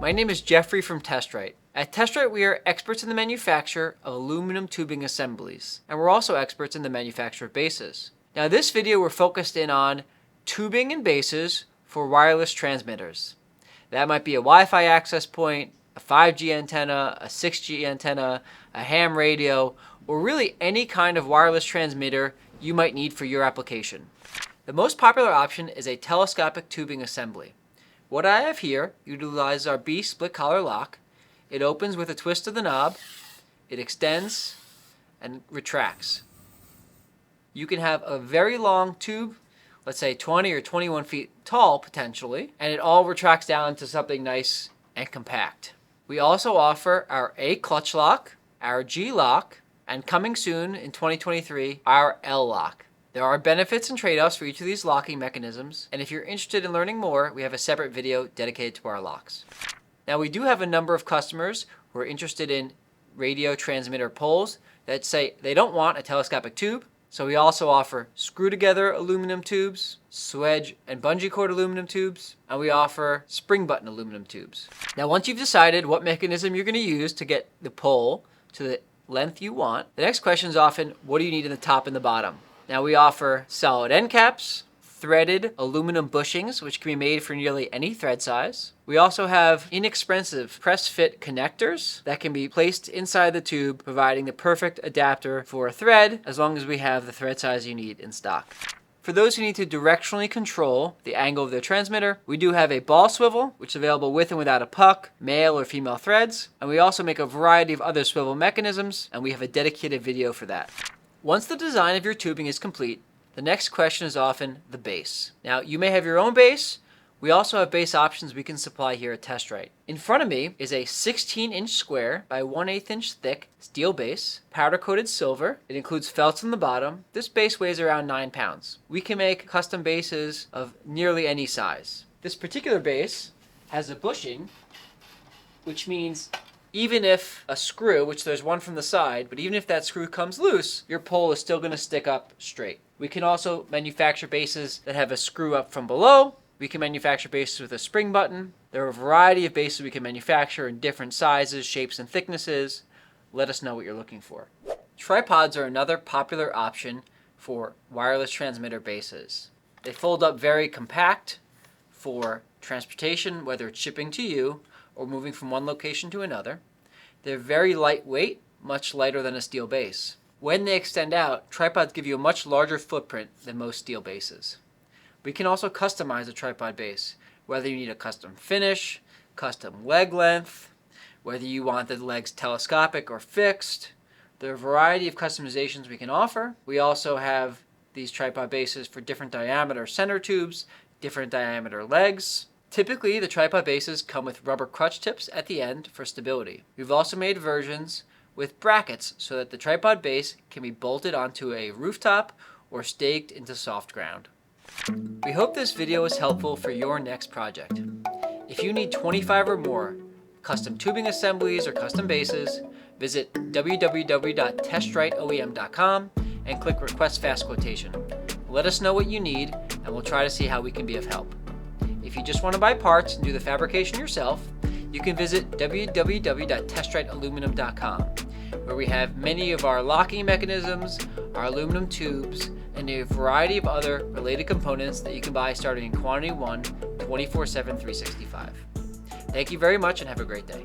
My name is Jeffrey from TestRite. At TestRite, we are experts in the manufacture of aluminum tubing assemblies, and we're also experts in the manufacture of bases. Now, this video we're focused in on tubing and bases for wireless transmitters. That might be a Wi-Fi access point, a 5G antenna, a 6G antenna, a ham radio, or really any kind of wireless transmitter you might need for your application. The most popular option is a telescopic tubing assembly. What I have here utilizes our B split collar lock. It opens with a twist of the knob, it extends and retracts. You can have a very long tube, let's say 20 or 21 feet tall potentially, and it all retracts down to something nice and compact. We also offer our A clutch lock, our G lock, and coming soon in 2023, our L lock. There are benefits and trade-offs for each of these locking mechanisms, and if you're interested in learning more, we have a separate video dedicated to our locks. Now, we do have a number of customers who are interested in radio transmitter poles that say they don't want a telescopic tube, so we also offer screw-together aluminum tubes, swedge and bungee cord aluminum tubes, and we offer spring button aluminum tubes. Now, once you've decided what mechanism you're going to use to get the pole to the length you want, the next question is often, what do you need in the top and the bottom? Now, we offer solid end caps, threaded aluminum bushings, which can be made for nearly any thread size. We also have inexpensive press-fit connectors that can be placed inside the tube, providing the perfect adapter for a thread, as long as we have the thread size you need in stock. For those who need to directionally control the angle of their transmitter, we do have a ball swivel, which is available with and without a puck, male or female threads, and we also make a variety of other swivel mechanisms, and we have a dedicated video for that. Once the design of your tubing is complete, the next question is often the base. Now, you may have your own base. We also have base options we can supply here at TestRite. In front of me is a 16-inch square by 1/8 inch thick steel base, powder-coated silver. It includes felts on the bottom. This base weighs around 9 pounds. We can make custom bases of nearly any size. This particular base has a bushing, which means even if a screw, which there's one from the side, but even if that screw comes loose, your pole is still going to stick up straight. We can also manufacture bases that have a screw up from below. We can manufacture bases with a spring button. There are a variety of bases we can manufacture in different sizes, shapes, and thicknesses. Let us know what you're looking for. Tripods are another popular option for wireless transmitter bases. They fold up very compact for transportation, whether it's shipping to you or moving from one location to another. They're very lightweight, much lighter than a steel base. When they extend out, tripods give you a much larger footprint than most steel bases. We can also customize a tripod base, whether you need a custom finish, custom leg length, whether you want the legs telescopic or fixed. There are a variety of customizations we can offer. We also have these tripod bases for different diameter center tubes, different diameter legs. Typically, the tripod bases come with rubber crutch tips at the end for stability. We've also made versions with brackets so that the tripod base can be bolted onto a rooftop or staked into soft ground. We hope this video was helpful for your next project. If you need 25 or more custom tubing assemblies or custom bases, visit www.testriteoem.com and click Request Fast Quotation. Let us know what you need, and we'll try to see how we can be of help. If you just want to buy parts and do the fabrication yourself, you can visit www.testritealuminum.com, where we have many of our locking mechanisms, our aluminum tubes, and a variety of other related components that you can buy starting in quantity 1, 24/7, 365. Thank you very much and have a great day.